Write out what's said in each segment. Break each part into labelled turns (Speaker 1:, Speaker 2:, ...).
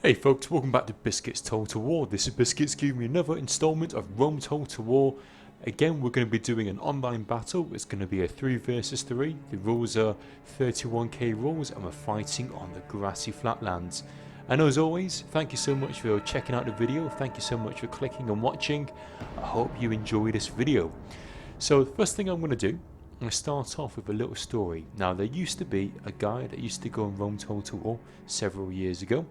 Speaker 1: Hey folks, welcome back to Biscuits Total War. This is Biscuits giving me another installment of Rome Total War. Again, we're going to be doing an online battle. It's going to be a 3 versus 3. The rules are 31k rules and we're fighting on the grassy flatlands. And as always, thank you so much for checking out the video. Thank you so much for clicking and watching. I hope you enjoy this video. So the first thing I'm going to do, I'm going to start off with a little story. Now there used to be a guy that used to go on Rome Total War several years ago.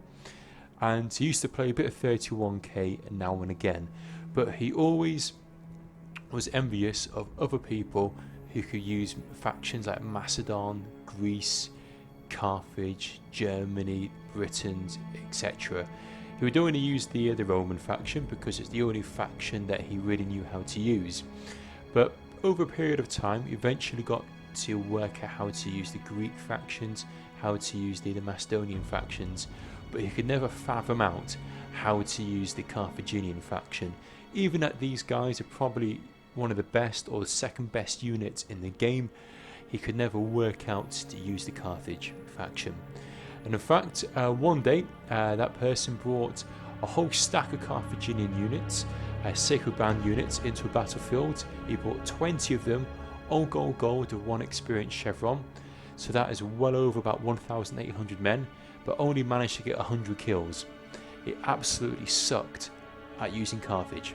Speaker 1: And he used to play a bit of 31k now and again, but he always was envious of other people who could use factions like Macedon, Greece, Carthage, Germany, Britain, etc. He would only use the Roman faction because it's the only faction that he really knew how to use. But over a period of time, he eventually got to work out how to use the Greek factions, how to use the Macedonian factions, but he could never fathom out how to use the Carthaginian faction. Even that these guys are probably one of the best or the second best units in the game, he could never work out to use the Carthage faction. And in fact, one day that person brought a whole stack of Carthaginian units, Sacred Band units, into a battlefield. He brought 20 of them, all gold with 1 experience chevron, so that is well over about 1,800 men, but only managed to get 100 kills. It absolutely sucked at using Carthage.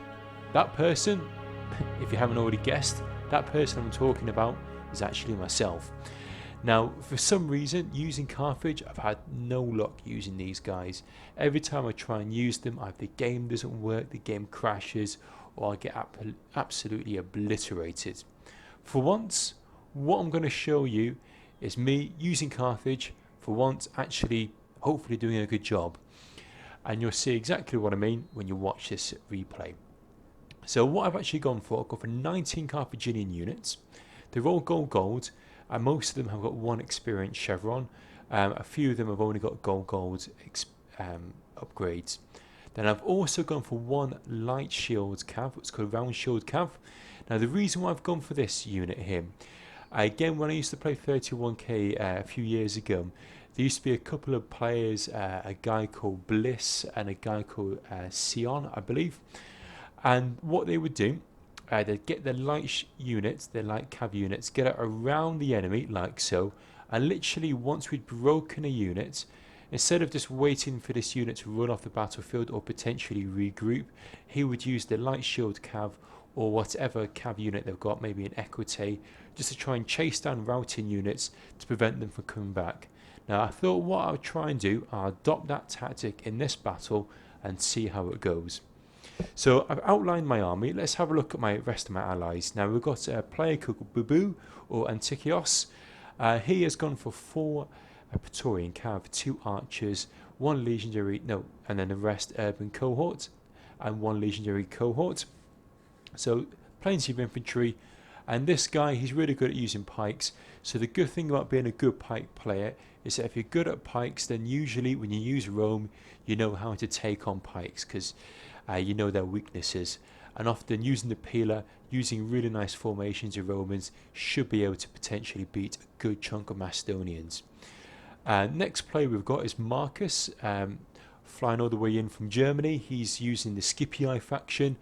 Speaker 1: That person, if you haven't already guessed, that person I'm talking about is actually myself. Now, for some reason, using Carthage, I've had no luck using these guys. Every time I try and use them, either the game doesn't work, the game crashes, or I get absolutely obliterated. For once, what I'm going to show you is me using Carthage, for once actually hopefully doing a good job, and you'll see exactly what I mean when you watch this replay. So what I've actually gone for, I've gone for 19 Carthaginian units. They're all gold, and most of them have got 1 experience chevron. A few of them have only got gold upgrades. Then I've also gone for 1 light shield cav, what's called round shield cav. Now the reason why I've gone for this unit here, again, when I used to play 31k a few years ago, there used to be a couple of players, a guy called Bliss and a guy called Sion, I believe. And what they would do, they'd get their light units, their light cav units, get it around the enemy like so, and literally once we'd broken a unit, instead of just waiting for this unit to run off the battlefield or potentially regroup, he would use the light shield cav or whatever cav unit they've got, maybe an equite, just to try and chase down routing units to prevent them from coming back. Now I thought what I would try and do, I'll adopt that tactic in this battle and see how it goes. So I've outlined my army. Let's have a look at my rest of my allies. Now we've got a player called Bubu or Antikios. He has gone for 4 Praetorian cav, 2 archers, 1 legionary, and then the rest urban cohort and 1 legionary cohort. So plenty of infantry, and this guy, he's really good at using pikes. So the good thing about being a good pike player is that if you're good at pikes, then usually when you use Rome, you know how to take on pikes because you know their weaknesses. And often using the Pila, using really nice formations of Romans, should be able to potentially beat a good chunk of Macedonians. Next player we've got is Markus, flying all the way in from Germany. He's using the Scipii faction.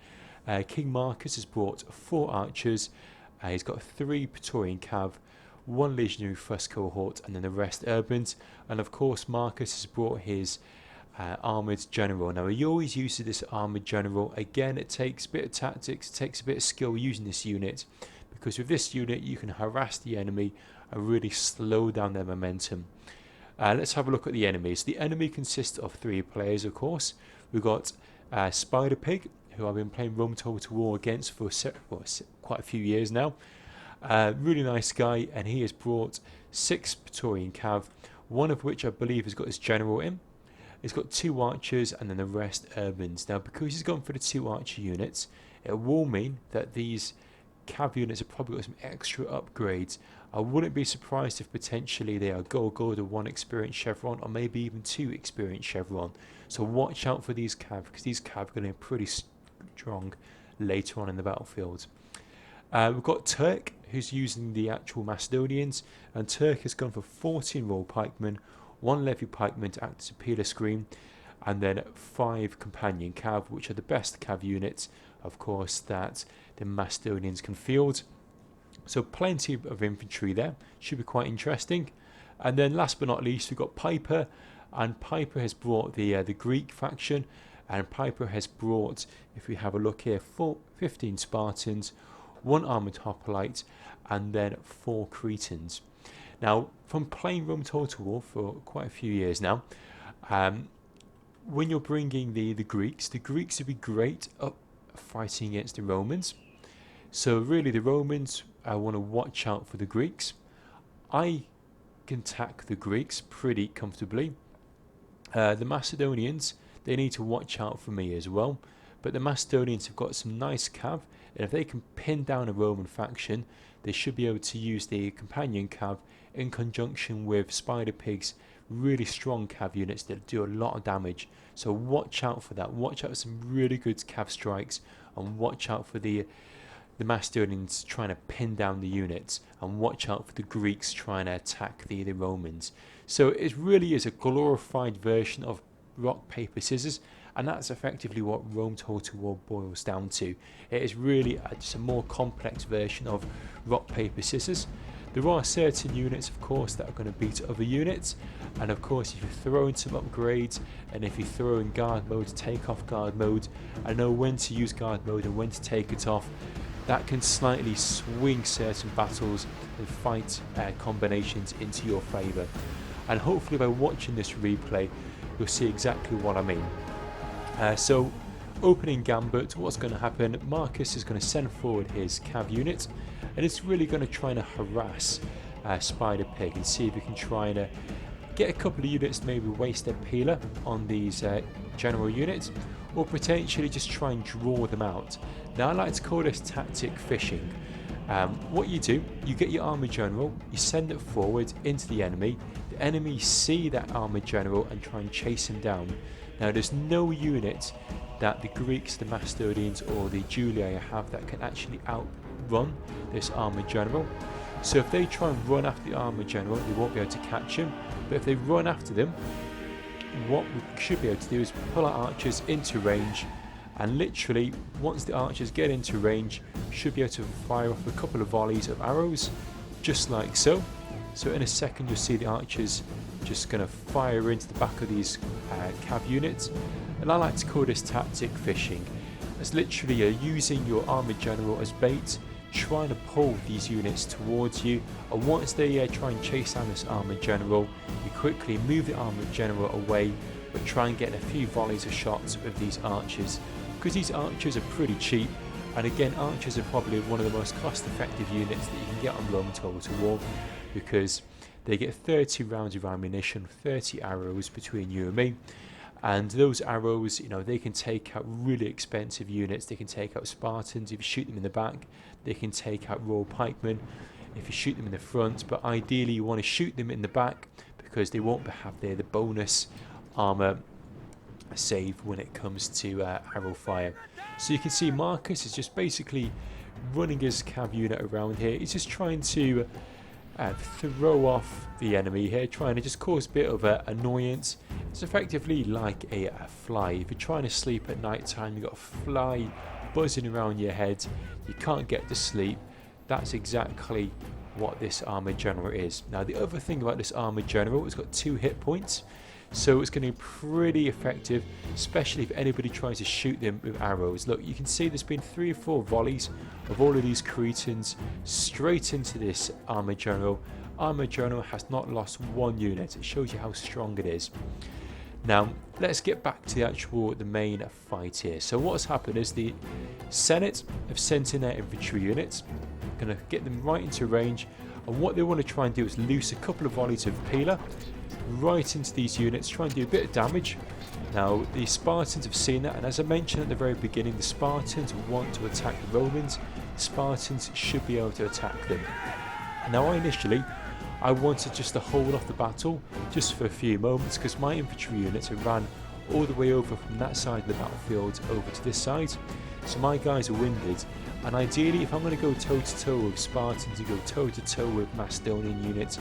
Speaker 1: KING-MARKUS has brought 4 archers. He's got 3 Praetorian cav, 1 legionary first cohort, and then the rest urbans. And of course Markus has brought his armoured general. Now he always uses this armoured general. Again, it takes a bit of tactics, it takes a bit of skill using this unit, because with this unit you can harass the enemy and really slow down their momentum. Let's have a look at the enemies. The enemy consists of 3 players, of course. We've got Spider Pig, who I've been playing Rome Total War against for quite a few years now. Really nice guy, and he has brought 6 Praetorian cav, 1 of which I believe has got his general in. He's got 2 archers and then the rest urbans. Now because he's gone for the 2 archer units, it will mean that these cav units have probably got some extra upgrades. I wouldn't be surprised if potentially they are gold or 1 experience chevron, or maybe even 2 experience chevron. So watch out for these cav, because these cav are going to be pretty strong later on in the battlefield. We've got TURK, who's using the actual Macedonians, and TURK has gone for 14 roll pikemen, 1 levy pikeman to act as a peeler screen, and then 5 companion cav, which are the best cav units, of course, that the Macedonians can field. So plenty of infantry there, should be quite interesting. And then last but not least, we've got Piper, and Piper has brought the Greek faction, and Piper has brought, if we have a look here, 15 Spartans, 1 armoured hoplite, and then 4 Cretans. Now, from playing Rome Total War for quite a few years now, when you're bringing the Greeks would be great at fighting against the Romans. So really the Romans, I want to watch out for the Greeks. I can attack the Greeks pretty comfortably. The Macedonians, they need to watch out for me as well. But the Macedonians have got some nice cav, and if they can pin down a Roman faction, they should be able to use the companion cav in conjunction with Spider Pig's really strong cav units that do a lot of damage. So watch out for that. Watch out for some really good cav strikes, and watch out for the Macedonians trying to pin down the units, and watch out for the Greeks trying to attack the Romans. So it really is a glorified version of rock, paper, scissors, and that's effectively what Rome Total War boils down to. It is really just a more complex version of rock, paper, scissors. There are certain units, of course, that are going to beat other units, and of course if you throw in some upgrades, and if you throw in guard mode, take off guard mode, and know when to use guard mode and when to take it off, that can slightly swing certain battles and fight combinations into your favour. And hopefully by watching this replay, you'll see exactly what I mean. So, opening gambit, what's going to happen? Marcus is going to send forward his cav unit, and it's really going to try and harass Spider Pig and see if he can try and get a couple of units to maybe waste their peeler on these general units, or potentially just try and draw them out. Now I like to call this tactic fishing. What you do, you get your army general, you send it forward into the enemy see that army general and try and chase him down. Now there's no unit that the Greeks, the Macedonians or the Julii have that can actually outrun this army general. So if they try and run after the army general, they won't be able to catch him. But if they run after them, what we should be able to do is pull our archers into range, and literally once the archers get into range, should be able to fire off a couple of volleys of arrows, just like so. So in a second you'll see the archers just going to fire into the back of these cav units, and I like to call this tactic fishing. It's literally using your armoured general as bait, trying to pull these units towards you, and once they try and chase down this armoured general, you quickly move the armoured general away, but try and get a few volleys of shots with these archers, because these archers are pretty cheap. And again, archers are probably one of the most cost-effective units that you can get on Rome Total War, because they get 30 rounds of ammunition, 30 arrows between you and me, and those arrows, you know, they can take out really expensive units. They can take out Spartans if you shoot them in the back, they can take out Royal Pikemen if you shoot them in the front, but ideally you want to shoot them in the back because they won't have the bonus armour save when it comes to arrow fire. So you can see Marcus is just basically running his cav unit around here. He's just trying to throw off the enemy here, trying to just cause a bit of annoyance. It's effectively like a fly. If you're trying to sleep at night time, you've got a fly buzzing around your head, you can't get to sleep. That's exactly what this armoured general is. Now the other thing about this armoured general, it's got 2 hit points, so it's going to be pretty effective, especially if anybody tries to shoot them with arrows. Look, you can see there's been 3 or 4 volleys of all of these Cretans straight into this armoured general. Armoured general has not lost 1 unit. It shows you how strong it is. Now let's get back to the main fight here. So what's happened is the Senate have sent in their infantry units, going to get them right into range, and what they want to try and do is loose a couple of volleys of peeler right into these units, try and do a bit of damage. Now the Spartans have seen that, and as I mentioned at the very beginning, the Spartans want to attack the Romans. The Spartans should be able to attack them. Now I wanted just to hold off the battle just for a few moments, because my infantry units have ran all the way over from that side of the battlefield over to this side, so my guys are winded, and ideally if I'm going to go toe to toe with Spartans and go toe to toe with Macedonian units,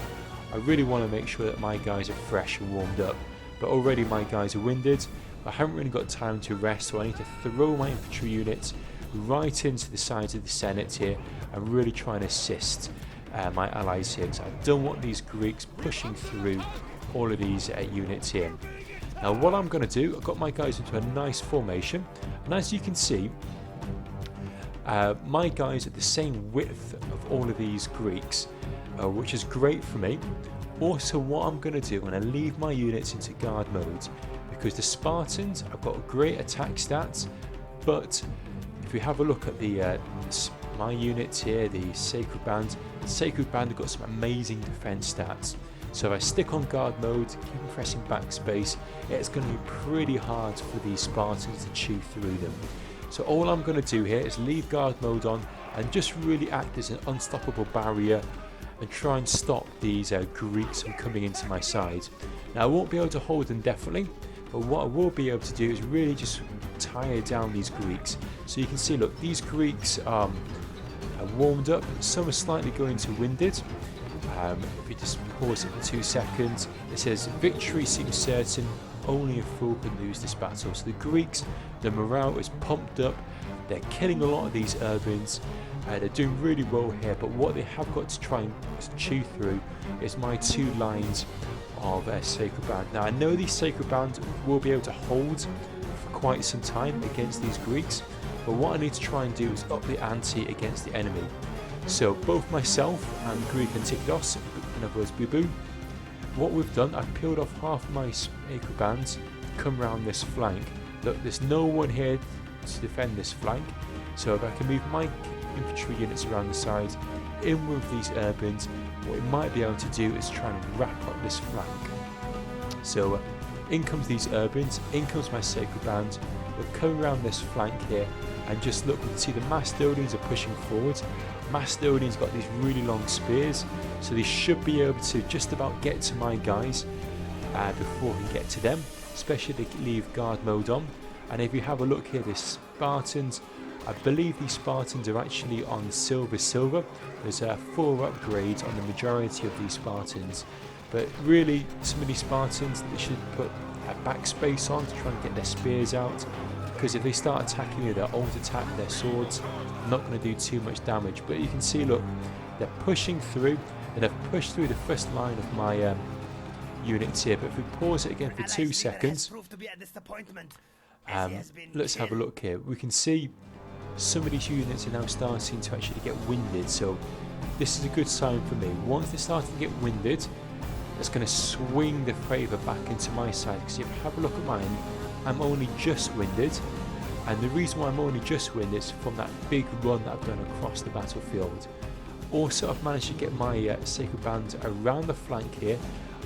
Speaker 1: I really want to make sure that my guys are fresh and warmed up. But already my guys are winded, I haven't really got time to rest, so I need to throw my infantry units right into the sides of the Senate here and really try and assist my allies here, because I don't want these Greeks pushing through all of these units here. Now what I'm going to do, I've got my guys into a nice formation, and as you can see, my guys are the same width of all of these Greeks, which is great for me. Also, what I'm going to do, I'm going to leave my units into guard mode, because the Spartans have got great attack stats, but if we have a look at the my units here, the Sacred Band have got some amazing defense stats. So if I stick on guard mode, keep pressing backspace, it's going to be pretty hard for these Spartans to chew through them. So all I'm going to do here is leave guard mode on and just really act as an unstoppable barrier and try and stop these Greeks from coming into my side. Now I won't be able to hold them definitely, but what I will be able to do is really just tire down these Greeks. So you can see, look, these Greeks are warmed up, some are slightly going to winded. If we just pause it for 2 seconds, it says victory seems certain, only a fool can lose this battle. So the Greeks, the morale is pumped up, they're killing a lot of these urbans, they're doing really well here, but what they have got to try and chew through is my 2 lines of Sacred Band. Now I know these Sacred Bands will be able to hold for quite some time against these Greeks, but what I need to try and do is up the ante against the enemy. So both myself and Greek Antikidos, in other words Boo Boo, what we've done, I've peeled off half my Sacred Bands, come round this flank. Look, there's no one here to defend this flank, so if I can move my infantry units around the side, in with these urbans, what we might be able to do is try and wrap up this flank. So in comes these urbans, in comes my Sacred Band, we'll come around this flank here, and just look, we can see the Macedonians are pushing forward. Macedonians got these really long spears, so they should be able to just about get to my guys before we get to them, especially if they leave guard mode on. And if you have a look here, the Spartans, I believe these Spartans are actually on silver. There's 4 upgrades on the majority of these Spartans, but really some of these Spartans, they should put a backspace on to try and get their spears out, because if they start attacking you, their old attack, their swords, not going to do too much damage. But you can see, look, they're pushing through, and they've pushed through the first line of my units here. But if we pause it again for 2 seconds, let's have a look here. We can see some of these units are now starting to actually get winded, so this is a good sign for me. Once they're starting to get winded, it's going to swing the favour back into my side, because if you have a look at mine, I'm only just winded, and the reason why I'm only just winded is from that big run that I've done across the battlefield. Also, I've managed to get my Sacred Band around the flank here,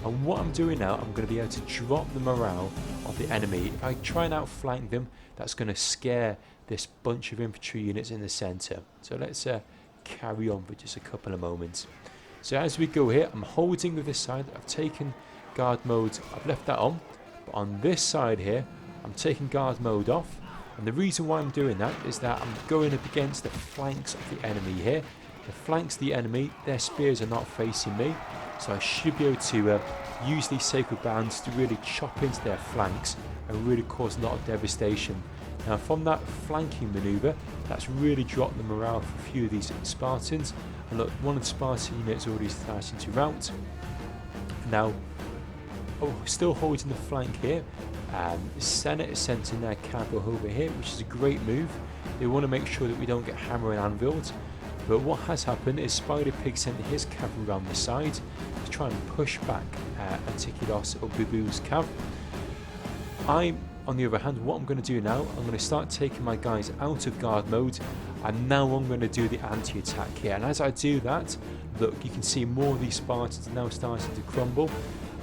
Speaker 1: and what I'm doing now, I'm going to be able to drop the morale of the enemy. If I try and outflank them, that's going to scare this bunch of infantry units in the centre. So let's carry on for just a couple of moments. So as we go here, I'm holding with this side, I've taken guard mode, I've left that on, but on this side here, I'm taking guard mode off, and the reason why I'm doing that is that I'm going up against the flanks of the enemy here. The flanks of the enemy, their spears are not facing me, so I should be able to use these Sacred Bands to really chop into their flanks and really cause a lot of devastation. Now from that flanking manoeuvre, that's really dropped the morale for a few of these Spartans, and look, one of the Spartan units already starting to rout. Now, still holding the flank here. The Senate is sent in their camp over here, which is a great move. They want to make sure that we don't get hammer and anviled. But what has happened is Spider Pig sent his cavalry around the side to try and push back Antikidos or Bubu's camp. On the other hand, what I'm going to do now, I'm going to start taking my guys out of guard mode, and now I'm going to do the anti-attack here. And as I do that, look, you can see more of these Spartans are now starting to crumble.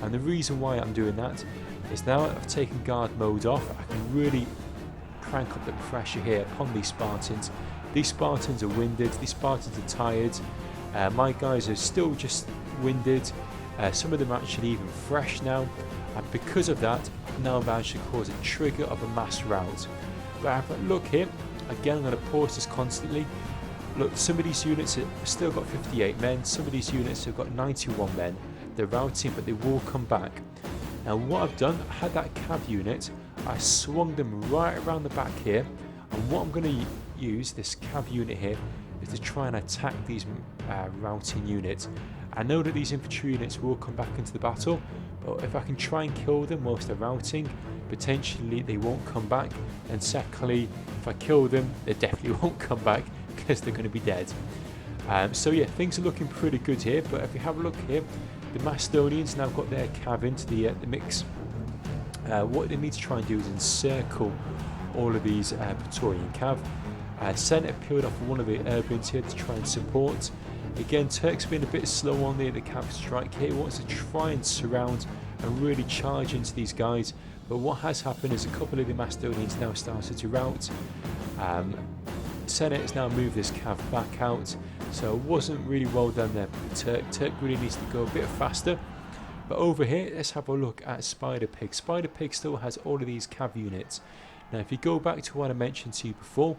Speaker 1: And the reason why I'm doing that is now I've taken guard mode off, I can really crank up the pressure here upon these Spartans. These Spartans are winded, these Spartans are tired, my guys are still just winded, some of them are actually even fresh now, and because of that, I've now managed to cause a trigger of a mass rout. But look here, again I'm going to pause this constantly. Look, some of these units have still got 58 men, some of these units have got 91 men. They're routing, but they will come back. Now what I've done, I had that cav unit, I swung them right around the back here, and what I'm going to use this cav unit here is to try and attack these routing units. I know that these infantry units will come back into the battle, but if I can try and kill them whilst they're routing, potentially they won't come back, and secondly, if I kill them, they definitely won't come back because they're going to be dead. So yeah, things are looking pretty good here, but if you have a look here, the Macedonians now got their cav into the mix. What they need to try and do is encircle all of these Praetorian cav. Senate peeled off one of the urbans here to try and support. Again, Turk's been a bit slow on the cav strike here. He wants to try and surround and really charge into these guys, but what has happened is a couple of the Macedonians now started to rout. Senate has now moved this cav back out, so it wasn't really well done there. Turk really needs to go a bit faster. But over here, let's have a look at Spider Pig. Spider Pig still has all of these cav units. Now, if you go back to what I mentioned to you before,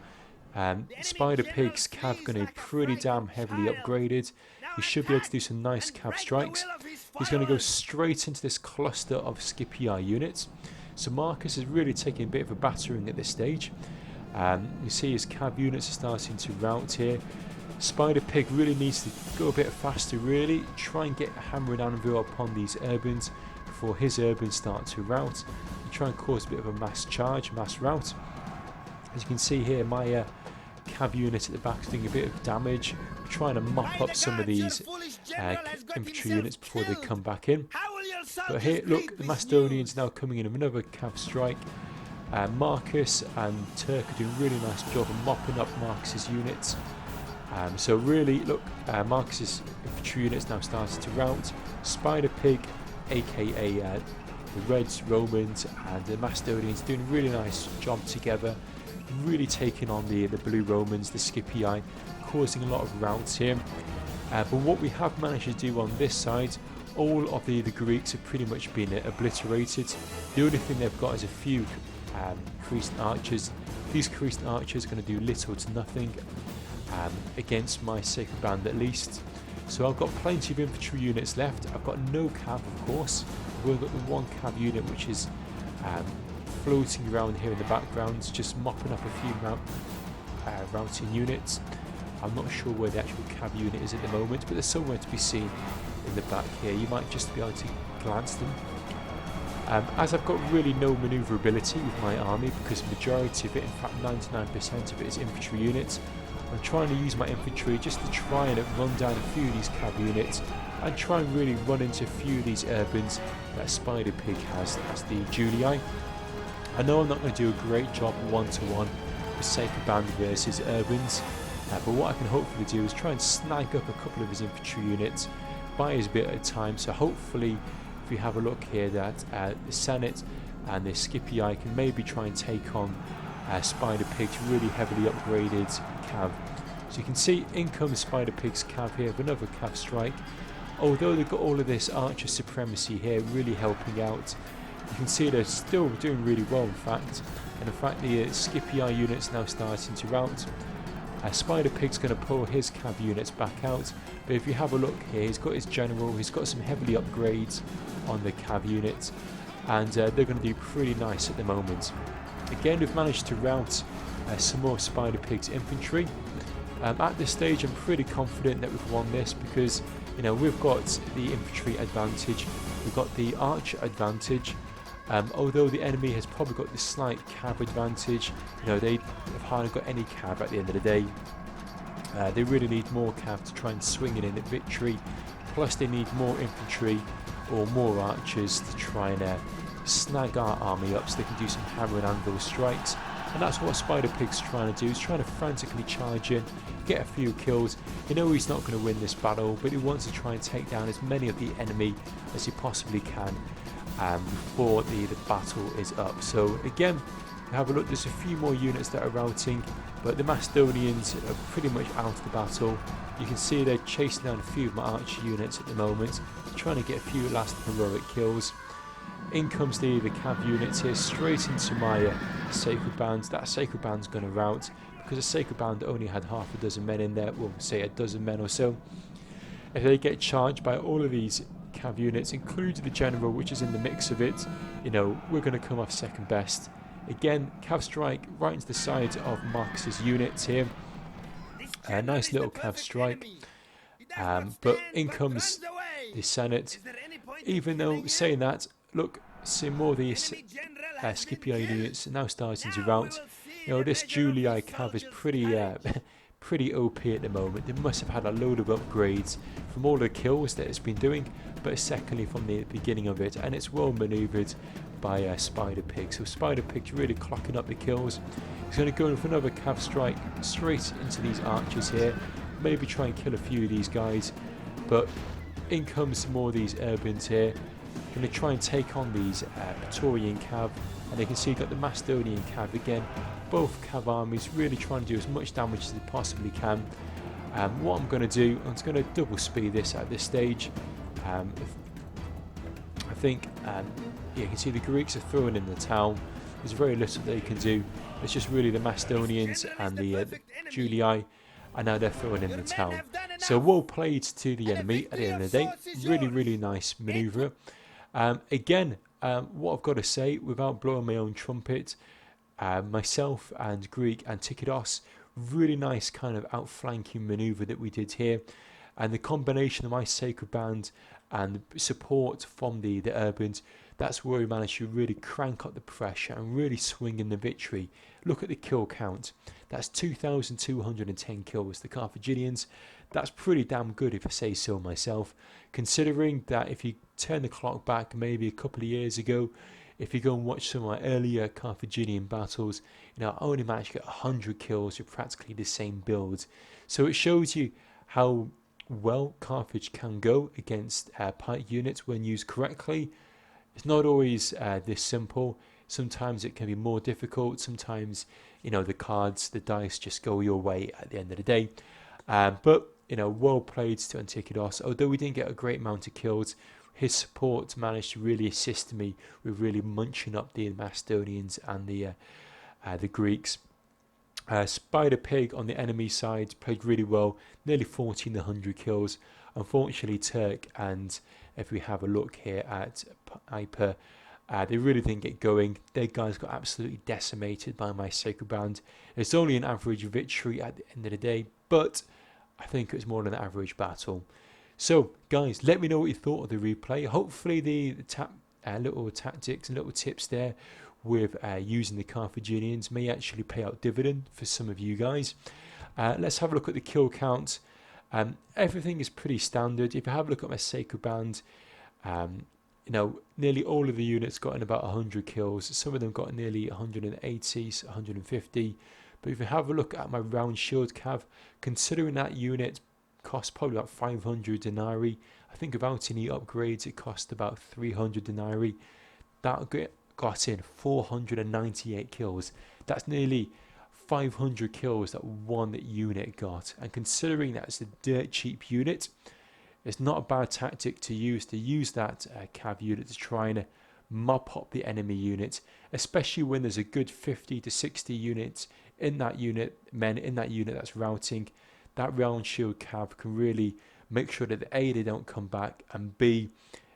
Speaker 1: Spider Pig's cav going to be pretty damn heavily upgraded. He should be able to do some nice cav strikes. He's going to go straight into this cluster of Scipii units. So Marcus is really taking a bit of a battering at this stage. You see his cav units are starting to rout here. Spider Pig really needs to go a bit faster, really try and get a hammer and anvil upon these urbans before his urbans start to rout, and try and cause a bit of a mass charge, mass rout. As you can see here, my cav unit at the back is doing a bit of damage. We're trying to mop up some of these infantry units before they come back in. But here, look, the Macedonians now coming in with another cav strike. Marcus and Turk are doing a really nice job of mopping up Marcus's units. So really, look, Marcus's infantry units now started to rout. Spider Pig, aka the Reds, Romans, and the Macedonians doing a really nice job together, really taking on the Blue Romans, the Scipii, causing a lot of routs here. But what we have managed to do on this side, all of the Greeks have pretty much been obliterated. The only thing they've got is a few Cretan archers. These Cretan archers are going to do little to nothing against my Sacred Band at least. So I've got plenty of infantry units left. I've got no cav, of course. I've only got the one cav unit which is floating around here in the background, just mopping up a few routing units. I'm not sure where the actual cav unit is at the moment, but there's somewhere to be seen in the back here. You might just be able to glance them. As I've got really no manoeuvrability with my army, because the majority of it, in fact 99% of it, is infantry units, I'm trying to use my infantry just to try and run down a few of these cav units and try and really run into a few of these urbans that Spider Pig has. That's the Julii. I know I'm not going to do a great job one-to-one with Sacred Band versus urbans, but what I can hopefully do is try and snag up a couple of his infantry units, buy his bit at a time. So hopefully, if we have a look here, that the Senate and the Scipii can maybe try and take on Spider Pig's really heavily upgraded cav. So you can see in comes Spider Pig's cav here with another cav strike. Although they've got all of this archer supremacy here really helping out, you can see they're still doing really well in fact. And in fact the Scipii unit's now starting to rout. Spider Pig's going to pull his cav units back out, but if you have a look here, he's got his general, he's got some heavily upgrades on the cav units, and they're going to do pretty nice at the moment. Again, we've managed to rout some more Spider Pig's infantry. At this stage, I'm pretty confident that we've won this because, you know, we've got the infantry advantage, we've got the archer advantage. Although the enemy has probably got the slight cav advantage, you know, they have hardly got any cav at the end of the day. They really need more cav to try and swing it in at victory. Plus, they need more infantry or more archers to try and snag our army up so they can do some hammer and anvil strikes. And that's what Spider Pig's trying to do. He's trying to frantically charge in, get a few kills. You know he's not going to win this battle, but he wants to try and take down as many of the enemy as he possibly can before the battle is up. So again, have a look, there's a few more units that are routing, but the Macedonians are pretty much out of the battle. You can see they're chasing down a few of my archer units at the moment, trying to get a few last heroic kills. In comes the cav units here, straight into my Sacred Band. That Sacred Band's going to rout, because the Sacred Band only had half a dozen men in there, well, say a dozen men or so. If they get charged by all of these cav units, including the general which is in the mix of it, you know, we're going to come off second best. Again, cav strike right into the sides of Markus's units here. A nice little cav strike. But in comes the Senate. Even though saying that, look, see more of these Scipii units now starting to rout. You know, this Julii cav is pretty pretty OP at the moment. They must have had a load of upgrades from all the kills that it's been doing, but secondly from the beginning of it, and it's well manoeuvred by Spider Pig. So Spider Pig's really clocking up the kills. He's going to go in for another cav strike straight into these archers here. Maybe try and kill a few of these guys, but in comes some more of these urbans here. Going to try and take on these Praetorian cav, and they can see you've got the Macedonian cav again. Both cav armies really trying to do as much damage as they possibly can. What I'm going to do, I'm just going to double speed this at this stage. I think you can see the Greeks are throwing in the town. There's very little they can do. It's just really the Macedonians and the Julii, and now they're throwing in the town. So well played to the enemy at the end of the day. Really nice manoeuvre. Again, what I've got to say, without blowing my own trumpet, myself and Greek Antikidos, really nice kind of outflanking manoeuvre that we did here, and the combination of my Sacred Band and support from the urbans, that's where we managed to really crank up the pressure and really swing in the victory. Look at the kill count. That's 2,210 kills. The Carthaginians, that's pretty damn good if I say so myself, considering that if you turn the clock back maybe a couple of years ago, if you go and watch some of my earlier Carthaginian battles, you know, I only managed to get 100 kills with practically the same builds. So it shows you how well Carthage can go against pike units when used correctly. It's not always this simple. Sometimes it can be more difficult. Sometimes, you know, the cards, the dice just go your way at the end of the day. But, you know, well played to Antikidos. Although we didn't get a great amount of kills, his support managed to really assist me with really munching up the Macedonians and the Greeks. Spider Pig on the enemy side played really well, nearly 1,400 kills. Unfortunately, Turk, and if we have a look here at Piper, they really didn't get going. Their guys got absolutely decimated by my Sacred Band. It's only an average victory at the end of the day, but I think it was more than an average battle. So, guys, let me know what you thought of the replay. Hopefully the little tactics and little tips there with using the Carthaginians may actually pay out dividend for some of you guys. Let's have a look at the kill count. Everything is pretty standard. If you have a look at my Sacred Band, you know, nearly all of the units got in about 100 kills. Some of them got nearly 180, 150. But if you have a look at my round shield cav, considering that unit cost probably about 500 denarii, I think without any upgrades it cost about 300 denarii. That got in 498 kills. That's nearly 500 kills that one unit got, and considering that's a dirt cheap unit, it's not a bad tactic to use that cav unit to try and mop up the enemy unit, especially when there's a good 50 to 60 units in that unit, men in that unit that's routing. That round shield cav can really make sure that A, they don't come back, and B,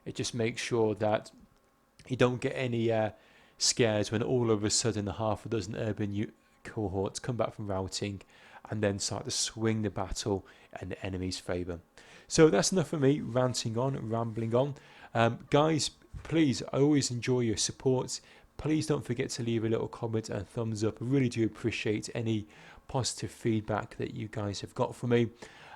Speaker 1: it just makes sure that you don't get any scares when all of a sudden a half a dozen urban cohorts come back from routing and then start to swing the battle in the enemy's favour. So that's enough for me ranting on, rambling on. Guys, please, I always enjoy your support. Please don't forget to leave a little comment and thumbs up. I really do appreciate any positive feedback that you guys have got from me.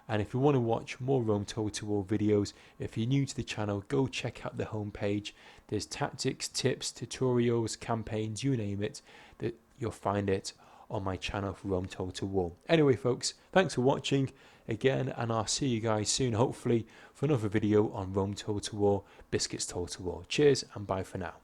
Speaker 1: And if you want to watch more Rome Total War videos, if you're new to the channel, go check out the homepage. There's tactics, tips, tutorials, campaigns, you name it, that you'll find it on my channel for Rome Total War. Anyway, folks, thanks for watching again, and I'll see you guys soon, hopefully, for another video on Rome Total War, Biscuits Total War. Cheers, and bye for now.